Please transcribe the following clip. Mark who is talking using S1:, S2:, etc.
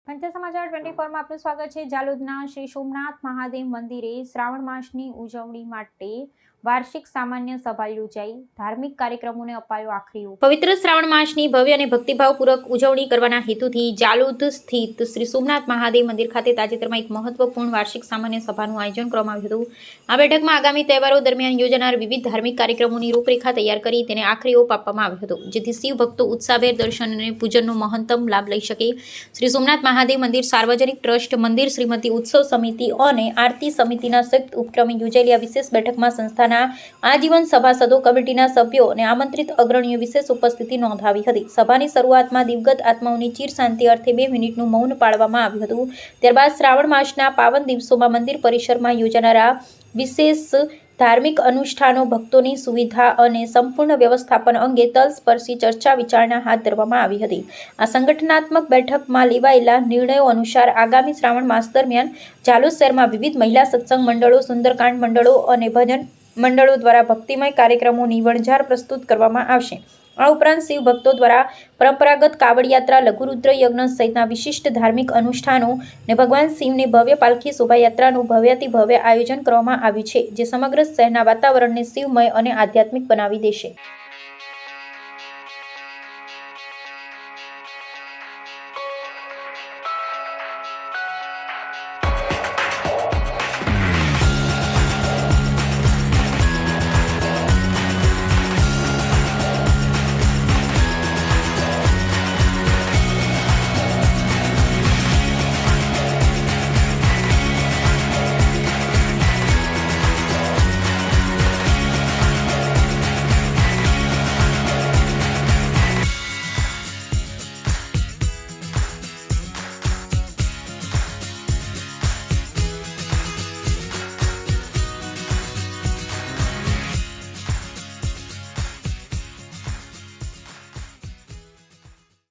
S1: પંચાયત સમાચાર 24 માં આપનું સ્વાગત છે। જાલોદના શ્રી સોમનાથ મહાદેવ મંદિરે શ્રાવણ માસની ઉજવણી માટે વાર્ષિક સામાન્ય સભા યોજાઈ। ધાર્મિક કાર્યક્રમોને અપાયો આખરી ઓપ। પવિત્ર શ્રાવણ માસની ભવ્ય અને ભક્તિભાવપૂર્વક ઉજવણી કરવાના હેતુથી જાલોદ સ્થિત શ્રી સોમનાથ મહાદેવ મંદિર ખાતે તાજેતરમાં એક મહત્વપૂર્ણ વાર્ષિક સામાન્ય સભાનું આયોજન કરવામાં આવ્યું હતું। આ બેઠકમાં આગામી તહેવારો દરમિયાન યોજાનાર વિવિધ ધાર્મિક કાર્યક્રમોની રૂપરેખા તૈયાર કરી તેને આખરી ઓપ આપવામાં આવ્યો હતો, જેથી શિવ ભક્તો ઉત્સાહભેર દર્શન અને પૂજનનો મહત્તમ લાભ લઈ શકે। શ્રી સોમનાથ મહાદેવ મંદિર સાર્વજનિક ટ્રસ્ટ મંદિર શ્રીમતી ઉત્સવ સમિતિ અને આરતી સમિતિના સંયુક્ત ઉપક્રમે યોજાયેલી આ વિશેષ બેઠકમાં સંસ્થાના આજીવન સભાસદો, કમિટીના સભ્યો અને આમંત્રિત અગ્રણીઓ વિશેષ ઉપસ્થિતિ નોંધાવી હતી। સભાની શરૂઆતમાં દિવગત આત્માઓની ચિર શાંતિ અર્થે 2 મિનિટનું મૌન પાળવામાં આવ્યું હતું। ત્યારબાદ શ્રાવણ માસના પાવન દિવસોમાં મંદિર પરિસરમાં યોજાનારા વિશેષ ધાર્મિક અનુષ્ઠાનો, ભક્તોની સુવિધા અને સંપૂર્ણ વ્યવસ્થાપન અંગે તલસ્પર્શી ચર્ચા વિચારણા હાથ ધરવામાં આવી હતી। આ સંગઠનાત્મક બેઠકમાં લેવાયેલા નિર્ણયો અનુસાર આગામી શ્રાવણ માસ દરમિયાન જાલોદ શહેરમાં વિવિધ મહિલા સત્સંગ મંડળો, સુંદરકાંડ મંડળો અને ભજન મંડળો દ્વારા ભક્તિમય કાર્યક્રમોની વણઝાર પ્રસ્તુત કરવામાં આવશે। આ ઉપરાંત શિવ ભક્તો દ્વારા પરંપરાગત કાવડ યાત્રા, લઘુરુદ્ર યજ્ઞ સહિતના વિશિષ્ટ ધાર્મિક અનુષ્ઠાનો અને ભગવાન શિવની ભવ્ય પાલખી શોભાયાત્રાનું ભવ્યાતિભવ્ય આયોજન કરવામાં આવ્યું છે, જે સમગ્ર શહેરના વાતાવરણને શિવમય અને આધ્યાત્મિક બનાવી દેશે।